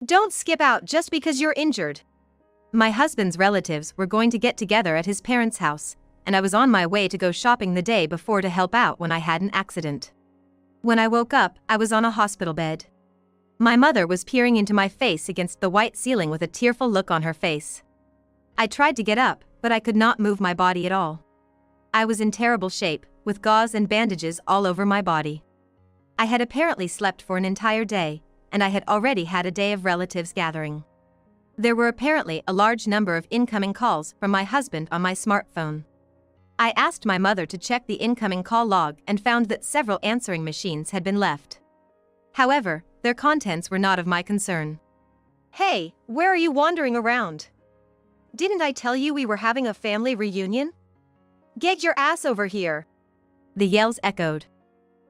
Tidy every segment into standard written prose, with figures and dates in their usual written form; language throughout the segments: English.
Don't skip out just because you're injured. My husband's relatives were going to get together at his parents' house, and I was on my way to go shopping the day before to help out when I had an accident. When I woke up, I was on a hospital bed. My mother was peering into my face against the white ceiling with a tearful look on her face. I tried to get up, but I could not move my body at all. I was in terrible shape, with gauze and bandages all over my body. I had apparently slept for an entire day, and I had already had a day of relatives gathering. There were apparently a large number of incoming calls from my husband on my smartphone. I asked my mother to check the incoming call log and found that several answering machines had been left. However, their contents were not of my concern. Hey, where are you wandering around? Didn't I tell you we were having a family reunion? Get your ass over here! The yells echoed.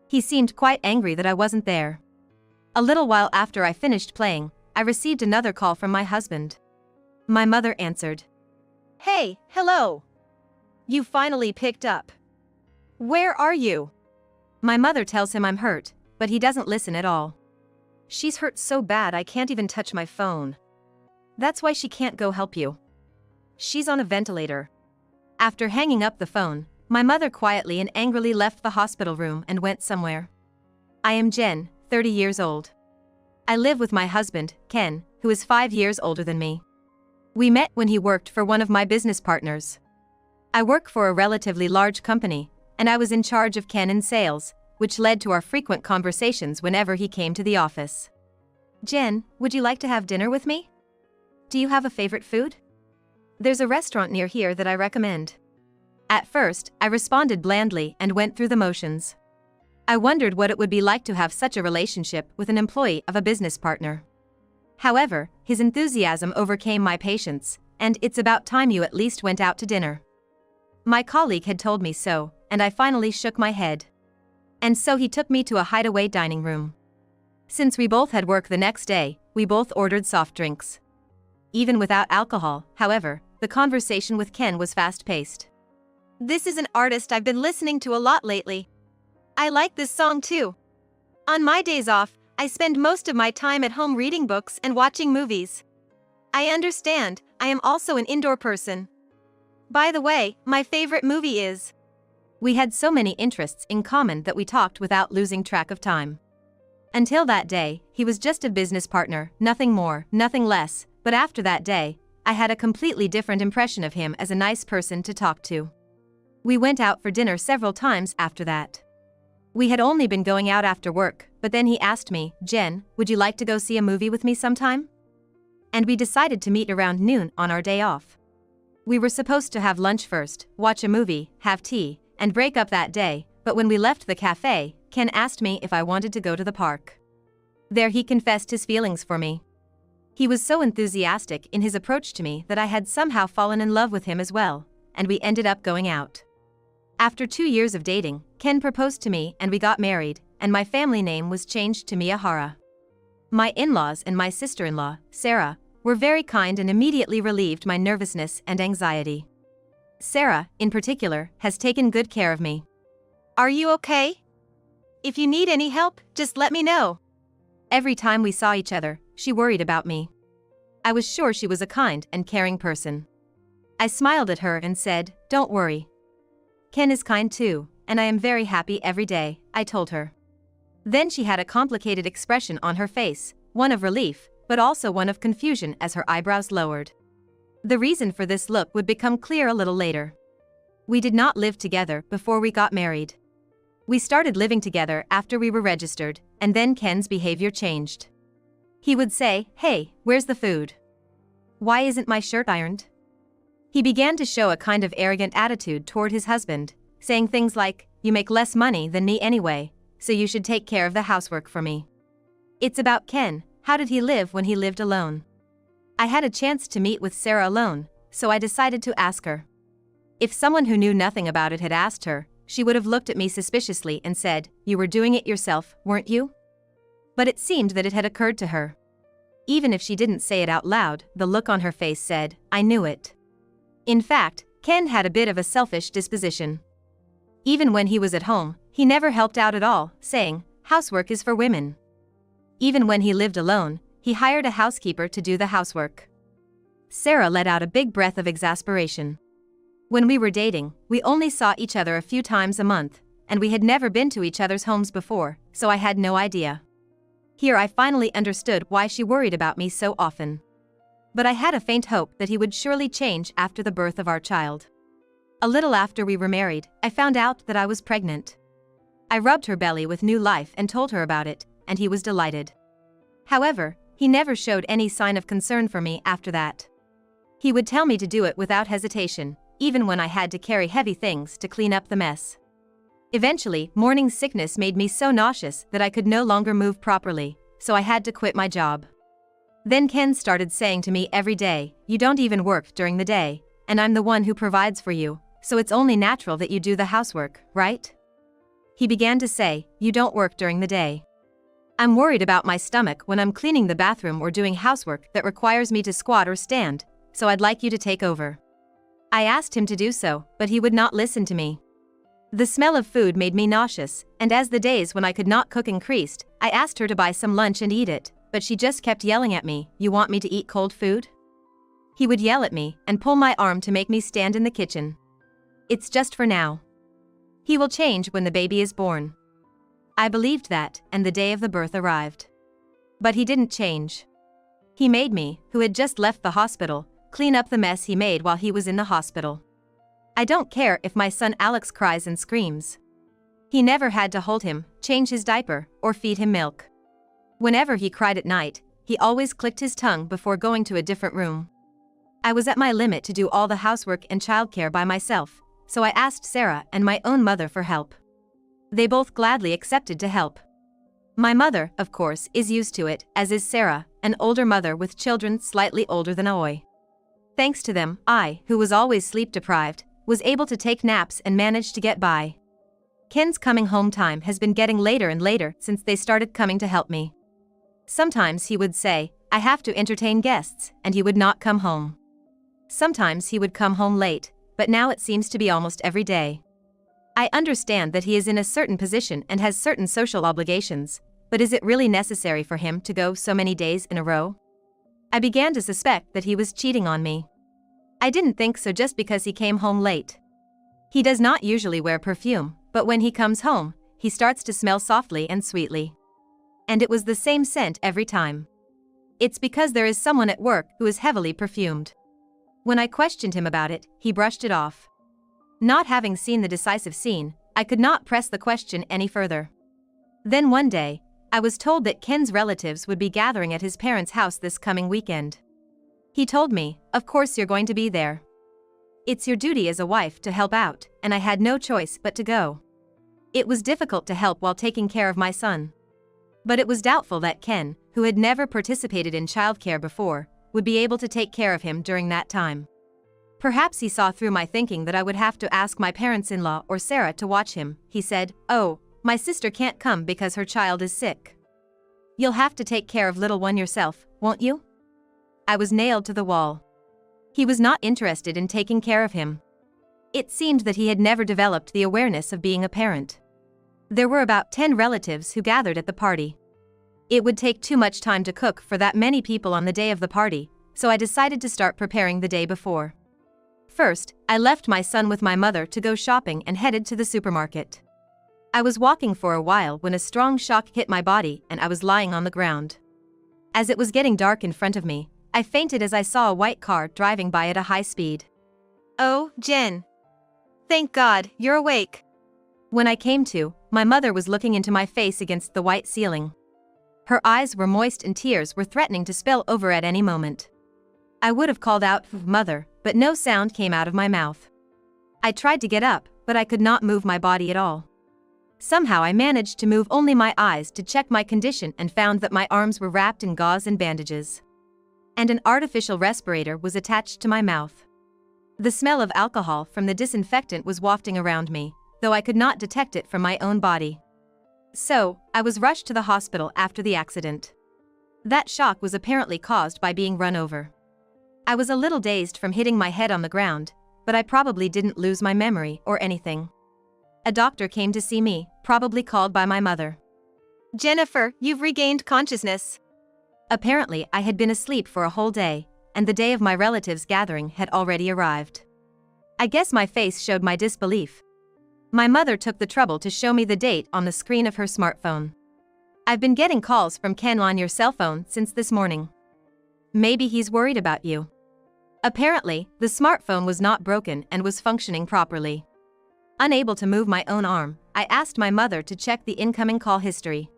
He seemed quite angry that I wasn't there. A little while after I finished playing, I received another call from my husband. My mother answered. Hey, hello! You finally picked up. Where are you? My mother tells him I'm hurt, but he doesn't listen at all. She's hurt so bad I can't even touch my phone. That's why she can't go help you. She's on a ventilator. After hanging up the phone, my mother quietly and angrily left the hospital room and went somewhere. I am Jen, 30 years old. I live with my husband, Ken, who is 5 years older than me. We met when he worked for one of my business partners. I work for a relatively large company, and I was in charge of Ken in sales, which led to our frequent conversations whenever he came to the office. Jen, would you like to have dinner with me? Do you have a favorite food? There's a restaurant near here that I recommend. At first, I responded blandly and went through the motions. I wondered what it would be like to have such a relationship with an employee of a business partner. However, his enthusiasm overcame my patience, and it's about time you at least went out to dinner. My colleague had told me so, and I finally shook my head. And so he took me to a hideaway dining room. Since we both had work the next day, we both ordered soft drinks. Even without alcohol, however, the conversation with Ken was fast-paced. This is an artist I've been listening to a lot lately. I like this song too. On my days off, I spend most of my time at home reading books and watching movies. I understand, I am also an indoor person. By the way, my favorite movie is... We had so many interests in common that we talked without losing track of time. Until that day, he was just a business partner, nothing more, nothing less, but after that day, I had a completely different impression of him as a nice person to talk to. We went out for dinner several times after that. We had only been going out after work, but then he asked me, Jen, would you like to go see a movie with me sometime? And we decided to meet around noon on our day off. We were supposed to have lunch first, watch a movie, have tea, and break up that day, but when we left the cafe, Ken asked me if I wanted to go to the park. There he confessed his feelings for me. He was so enthusiastic in his approach to me that I had somehow fallen in love with him as well, and we ended up going out. After 2 years of dating, Ken proposed to me and we got married, and my family name was changed to Miyahara. My in-laws and my sister-in-law, Sarah, were very kind and immediately relieved my nervousness and anxiety. Sarah, in particular, has taken good care of me. Are you okay? If you need any help, just let me know. Every time we saw each other, she worried about me. I was sure she was a kind and caring person. I smiled at her and said, don't worry. Ken is kind too, and I am very happy every day, I told her. Then she had a complicated expression on her face, one of relief, but also one of confusion as her eyebrows lowered. The reason for this look would become clear a little later. We did not live together before we got married. We started living together after we were registered, and then Ken's behavior changed. He would say, hey, where's the food? Why isn't my shirt ironed? He began to show a kind of arrogant attitude toward his husband, saying things like, you make less money than me anyway, so you should take care of the housework for me. It's about Ken, how did he live when he lived alone? I had a chance to meet with Sarah alone, so I decided to ask her. If someone who knew nothing about it had asked her, she would have looked at me suspiciously and said, you were doing it yourself, weren't you? But it seemed that it had occurred to her. Even if she didn't say it out loud, the look on her face said, I knew it. In fact, Ken had a bit of a selfish disposition. Even when he was at home, he never helped out at all, saying, housework is for women. Even when he lived alone, he hired a housekeeper to do the housework. Sarah let out a big breath of exasperation. When we were dating, we only saw each other a few times a month, and we had never been to each other's homes before, so I had no idea. Here I finally understood why she worried about me so often. But I had a faint hope that he would surely change after the birth of our child. A little after we were married, I found out that I was pregnant. I rubbed her belly with new life and told her about it, and he was delighted. However, he never showed any sign of concern for me after that. He would tell me to do it without hesitation, even when I had to carry heavy things to clean up the mess. Eventually, morning sickness made me so nauseous that I could no longer move properly, so I had to quit my job. Then Ken started saying to me every day, "You don't even work during the day, and I'm the one who provides for you, so it's only natural that you do the housework, right?" He began to say, "You don't work during the day. I'm worried about my stomach when I'm cleaning the bathroom or doing housework that requires me to squat or stand, so I'd like you to take over." I asked him to do so, but he would not listen to me. The smell of food made me nauseous, and as the days when I could not cook increased, I asked her to buy some lunch and eat it, but she just kept yelling at me, "You want me to eat cold food?" He would yell at me and pull my arm to make me stand in the kitchen. "It's just for now. He will change when the baby is born." I believed that, and the day of the birth arrived. But he didn't change. He made me, who had just left the hospital, clean up the mess he made while he was in the hospital. I don't care if my son Alex cries and screams. He never had to hold him, change his diaper, or feed him milk. Whenever he cried at night, he always clicked his tongue before going to a different room. I was at my limit to do all the housework and childcare by myself, so I asked Sarah and my own mother for help. They both gladly accepted to help. My mother, of course, is used to it, as is Sarah, an older mother with children slightly older than I. Thanks to them, I, who was always sleep-deprived, was able to take naps and manage to get by. Ken's coming home time has been getting later and later since they started coming to help me. Sometimes he would say, "I have to entertain guests," and he would not come home. Sometimes he would come home late, but now it seems to be almost every day. I understand that he is in a certain position and has certain social obligations, but is it really necessary for him to go so many days in a row? I began to suspect that he was cheating on me. I didn't think so just because he came home late. He does not usually wear perfume, but when he comes home, he starts to smell softly and sweetly. And it was the same scent every time. It's because there is someone at work who is heavily perfumed. When I questioned him about it, he brushed it off. Not having seen the decisive scene, I could not press the question any further. Then one day, I was told that Ken's relatives would be gathering at his parents' house this coming weekend. He told me, "Of course you're going to be there. It's your duty as a wife to help out," and I had no choice but to go. It was difficult to help while taking care of my son. But it was doubtful that Ken, who had never participated in childcare before, would be able to take care of him during that time. Perhaps he saw through my thinking that I would have to ask my parents-in-law or Sarah to watch him. He said, "Oh, my sister can't come because her child is sick. You'll have to take care of little one yourself, won't you?" I was nailed to the wall. He was not interested in taking care of him. It seemed that he had never developed the awareness of being a parent. There were about 10 relatives who gathered at the party. It would take too much time to cook for that many people on the day of the party, so I decided to start preparing the day before. First, I left my son with my mother to go shopping and headed to the supermarket. I was walking for a while when a strong shock hit my body and I was lying on the ground. As it was getting dark in front of me, I fainted as I saw a white car driving by at a high speed. "Oh, Jen. Thank God, you're awake." When I came to, my mother was looking into my face against the white ceiling. Her eyes were moist and tears were threatening to spill over at any moment. I would have called out, "Mother," but no sound came out of my mouth. I tried to get up, but I could not move my body at all. Somehow I managed to move only my eyes to check my condition and found that my arms were wrapped in gauze and bandages. And an artificial respirator was attached to my mouth. The smell of alcohol from the disinfectant was wafting around me, though I could not detect it from my own body. So, I was rushed to the hospital after the accident. That shock was apparently caused by being run over. I was a little dazed from hitting my head on the ground, but I probably didn't lose my memory or anything. A doctor came to see me, probably called by my mother. "Jennifer, you've regained consciousness. Apparently, I had been asleep for a whole day, and the day of my relatives' gathering had already arrived. I guess my face showed my disbelief. My mother took the trouble to show me the date on the screen of her smartphone. I've been getting calls from Ken on your cell phone since this morning. Maybe he's worried about you. Apparently, the smartphone was not broken and was functioning properly. Unable to move my own arm, I asked my mother to check the incoming call history.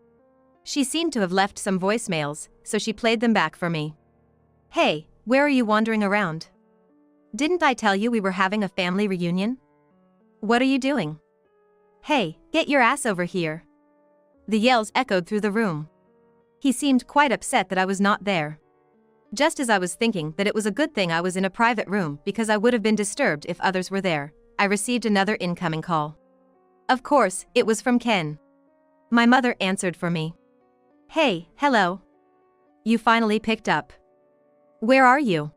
She seemed to have left some voicemails, so she played them back for me. Hey, where are you wandering around? Didn't I tell you we were having a family reunion? What are you doing? Hey, get your ass over here. The yells echoed through the room. He seemed quite upset that I was not there. Just as I was thinking that it was a good thing I was in a private room because I would have been disturbed if others were there, I received another incoming call. Of course, it was from Ken. My mother answered for me. Hey, hello. You finally picked up. Where are you?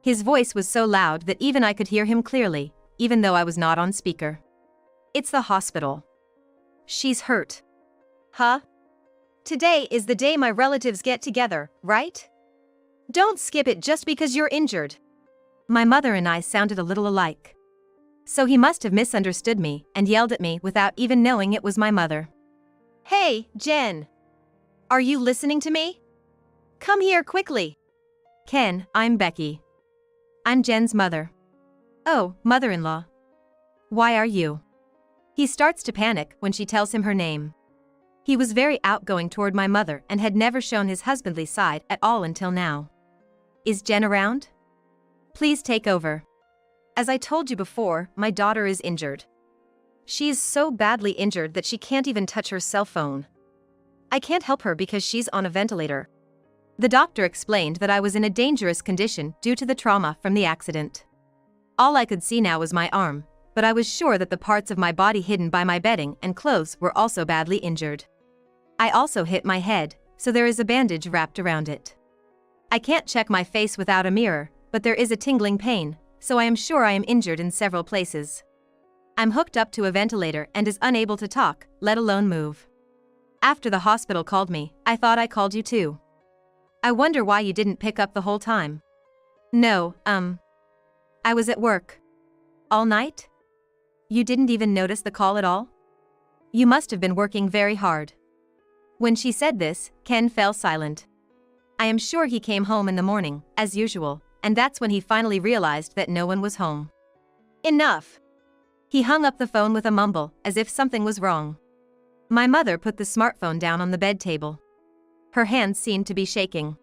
His voice was so loud that even I could hear him clearly, even though I was not on speaker. It's the hospital. She's hurt. Huh? Today is the day my relatives get together, right? Don't skip it just because you're injured. My mother and I sounded a little alike. So he must have misunderstood me and yelled at me without even knowing it was my mother. Hey, Jen. Are you listening to me? Come here quickly. Ken, I'm Becky. I'm Jen's mother. Oh, mother-in-law. Why are you? He starts to panic when she tells him her name. He was very outgoing toward my mother and had never shown his husbandly side at all until now. Is Jen around? Please take over. As I told you before, my daughter is injured. She is so badly injured that she can't even touch her cell phone. I can't help her because she's on a ventilator. The doctor explained that I was in a dangerous condition due to the trauma from the accident. All I could see now was my arm, but I was sure that the parts of my body hidden by my bedding and clothes were also badly injured. I also hit my head, so there is a bandage wrapped around it. I can't check my face without a mirror, but there is a tingling pain, so I am sure I am injured in several places. I'm hooked up to a ventilator and is unable to talk, let alone move. After the hospital called me, I thought I called you too. I wonder why you didn't pick up the whole time. No, I was at work. All night? You didn't even notice the call at all? You must have been working very hard. When she said this, Ken fell silent. I am sure he came home in the morning, as usual, and that's when he finally realized that no one was home. Enough! He hung up the phone with a mumble, as if something was wrong. My mother put the smartphone down on the bed table. Her hands seemed to be shaking.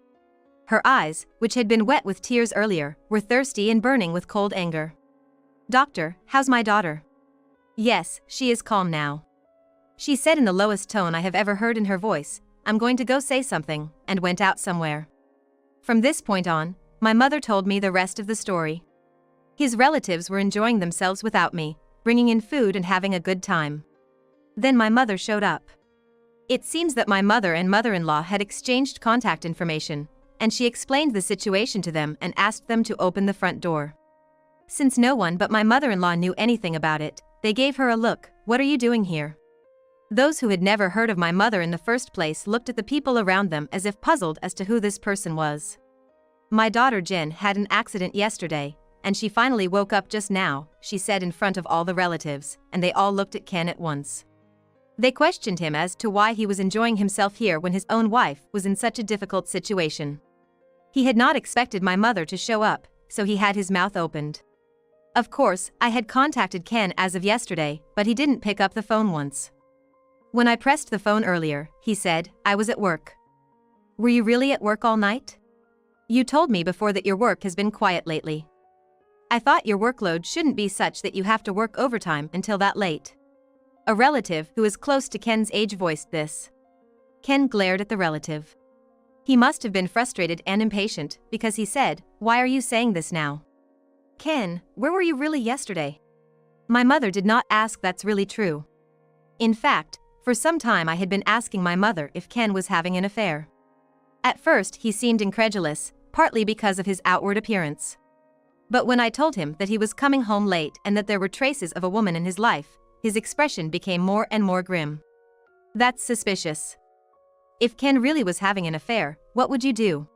Her eyes, which had been wet with tears earlier, were thirsty and burning with cold anger. Doctor, how's my daughter? Yes, she is calm now. She said in the lowest tone I have ever heard in her voice, I'm going to go say something, and went out somewhere. From this point on, my mother told me the rest of the story. His relatives were enjoying themselves without me, bringing in food and having a good time. Then my mother showed up. It seems that my mother and mother-in-law had exchanged contact information, and she explained the situation to them and asked them to open the front door. Since no one but my mother-in-law knew anything about it, they gave her a look, "What are you doing here?" Those who had never heard of my mother in the first place looked at the people around them as if puzzled as to who this person was. My daughter Jen had an accident yesterday, and she finally woke up just now, she said in front of all the relatives, and they all looked at Ken at once. They questioned him as to why he was enjoying himself here when his own wife was in such a difficult situation. He had not expected my mother to show up, so he had his mouth opened. Of course, I had contacted Ken as of yesterday, but he didn't pick up the phone once. When I pressed the phone earlier, he said, I was at work. Were you really at work all night? You told me before that your work has been quiet lately. I thought your workload shouldn't be such that you have to work overtime until that late. A relative who is close to Ken's age voiced this. Ken glared at the relative. He must have been frustrated and impatient because he said, Why are you saying this now? Ken, where were you really yesterday? My mother did not ask. That's really true. In fact, for some time I had been asking my mother if Ken was having an affair. At first he seemed incredulous, partly because of his outward appearance. But when I told him that he was coming home late and that there were traces of a woman in his life, his expression became more and more grim. That's suspicious. If Ken really was having an affair, what would you do?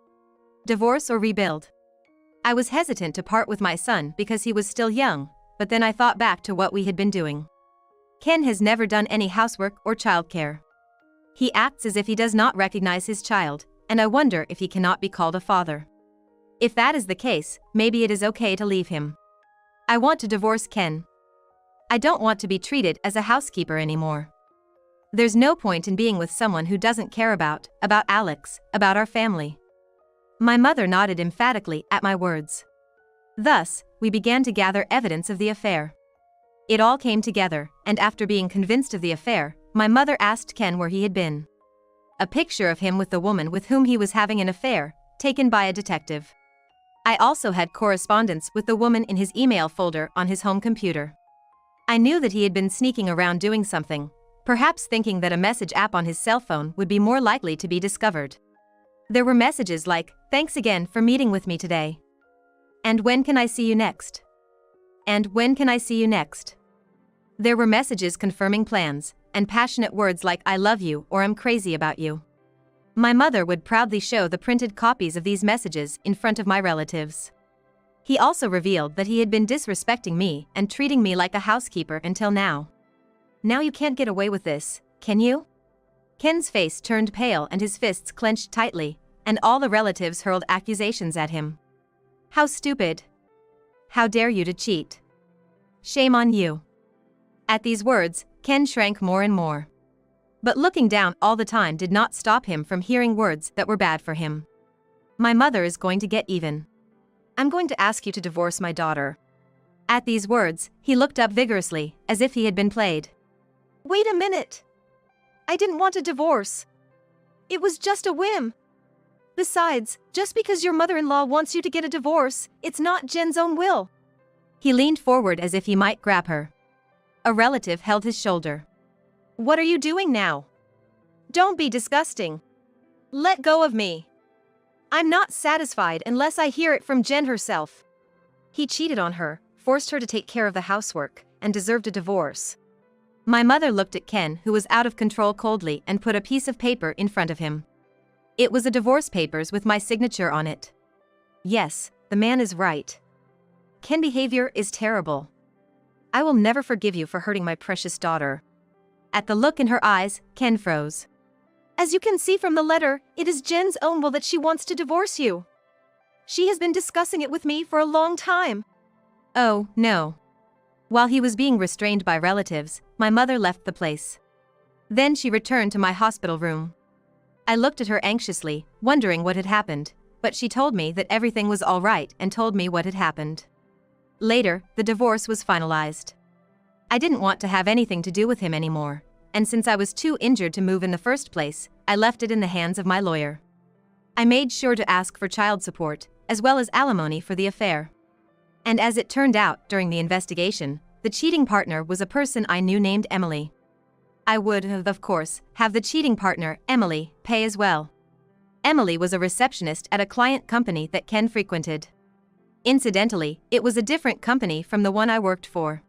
Divorce or rebuild? I was hesitant to part with my son because he was still young, but then I thought back to what we had been doing. Ken has never done any housework or childcare. He acts as if he does not recognize his child, and I wonder if he cannot be called a father. If that is the case, maybe it is okay to leave him. I want to divorce Ken. I don't want to be treated as a housekeeper anymore. There's no point in being with someone who doesn't care about Alex, about our family. My mother nodded emphatically at my words. Thus, we began to gather evidence of the affair. It all came together, and after being convinced of the affair, my mother asked Ken where he had been. A picture of him with the woman with whom he was having an affair, taken by a detective. I also had correspondence with the woman in his email folder on his home computer. I knew that he had been sneaking around doing something, perhaps thinking that a message app on his cell phone would be more likely to be discovered. There were messages like, "Thanks again for meeting with me today." And "When can I see you next?" And "When can I see you next?" There were messages confirming plans, and passionate words like "I love you" or "I'm crazy about you." My mother would proudly show the printed copies of these messages in front of my relatives. He also revealed that he had been disrespecting me and treating me like a housekeeper until now. Now you can't get away with this, can you? Ken's face turned pale and his fists clenched tightly, and all the relatives hurled accusations at him. How stupid. How dare you to cheat? Shame on you. At these words, Ken shrank more and more. But looking down all the time did not stop him from hearing words that were bad for him. My mother is going to get even. I'm going to ask you to divorce my daughter. At these words, he looked up vigorously, as if he had been played. Wait a minute. I didn't want a divorce. It was just a whim. Besides, just because your mother-in-law wants you to get a divorce, it's not Jen's own will. He leaned forward as if he might grab her. A relative held his shoulder. What are you doing now? Don't be disgusting. Let go of me. I'm not satisfied unless I hear it from Jen herself. He cheated on her, forced her to take care of the housework, and deserved a divorce. My mother looked at Ken, who was out of control, coldly and put a piece of paper in front of him. It was a divorce papers with my signature on it. Yes, the man is right. Ken's behavior is terrible. I will never forgive you for hurting my precious daughter. At the look in her eyes, Ken froze. As you can see from the letter, it is Jen's own will that she wants to divorce you. She has been discussing it with me for a long time. Oh, no. While he was being restrained by relatives, my mother left the place. Then she returned to my hospital room. I looked at her anxiously, wondering what had happened, but she told me that everything was all right and told me what had happened. Later, the divorce was finalized. I didn't want to have anything to do with him anymore, and since I was too injured to move in the first place, I left it in the hands of my lawyer. I made sure to ask for child support, as well as alimony for the affair. And as it turned out during the investigation, the cheating partner was a person I knew named Emily. I would, of course, have the cheating partner, Emily, pay as well. Emily was a receptionist at a client company that Ken frequented. Incidentally, it was a different company from the one I worked for.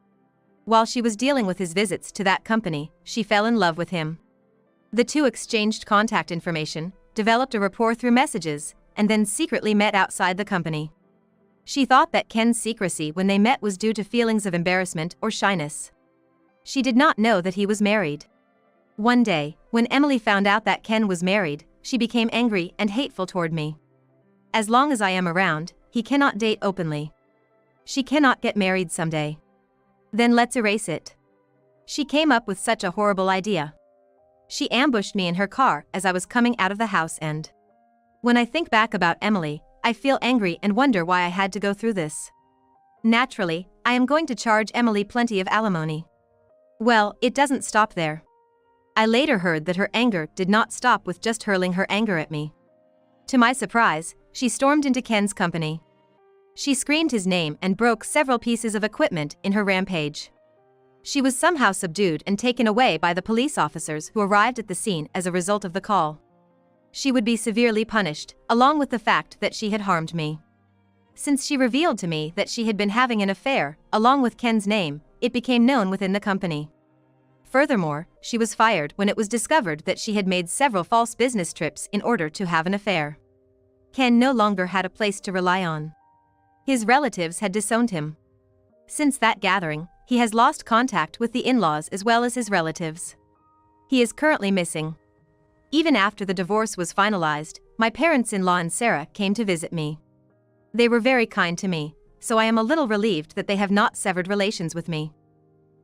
While she was dealing with his visits to that company, she fell in love with him. The two exchanged contact information, developed a rapport through messages, and then secretly met outside the company. She thought that Ken's secrecy when they met was due to feelings of embarrassment or shyness. She did not know that he was married. One day, when Emily found out that Ken was married, she became angry and hateful toward me. As long as I am around, he cannot date openly. She cannot get married someday. Then let's erase it. She came up with such a horrible idea. She ambushed me in her car as I was coming out of the house, and when I think back about Emily, I feel angry and wonder why I had to go through this. Naturally, I am going to charge Emily plenty of alimony. Well, it doesn't stop there. I later heard that her anger did not stop with just hurling her anger at me. To my surprise, she stormed into Ken's company. She screamed his name and broke several pieces of equipment in her rampage. She was somehow subdued and taken away by the police officers who arrived at the scene as a result of the call. She would be severely punished, along with the fact that she had harmed me. Since she revealed to me that she had been having an affair, along with Ken's name, it became known within the company. Furthermore, she was fired when it was discovered that she had made several false business trips in order to have an affair. Ken no longer had a place to rely on. His relatives had disowned him. Since that gathering, he has lost contact with the in-laws as well as his relatives. He is currently missing. Even after the divorce was finalized, my parents-in-law and Sarah came to visit me. They were very kind to me, so I am a little relieved that they have not severed relations with me.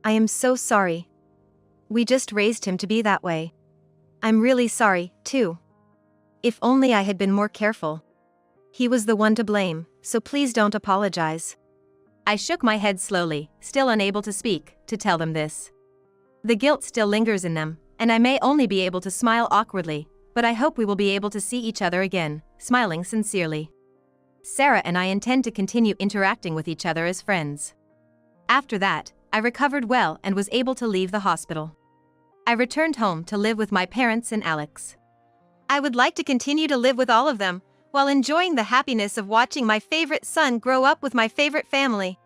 I am so sorry. We just raised him to be that way. I'm really sorry, too. If only I had been more careful. He was the one to blame, so please don't apologize. I shook my head slowly, still unable to speak, to tell them this. The guilt still lingers in them, and I may only be able to smile awkwardly, but I hope we will be able to see each other again, smiling sincerely. Sarah and I intend to continue interacting with each other as friends. After that, I recovered well and was able to leave the hospital. I returned home to live with my parents and Alex. I would like to continue to live with all of them, while enjoying the happiness of watching my favorite son grow up with my favorite family.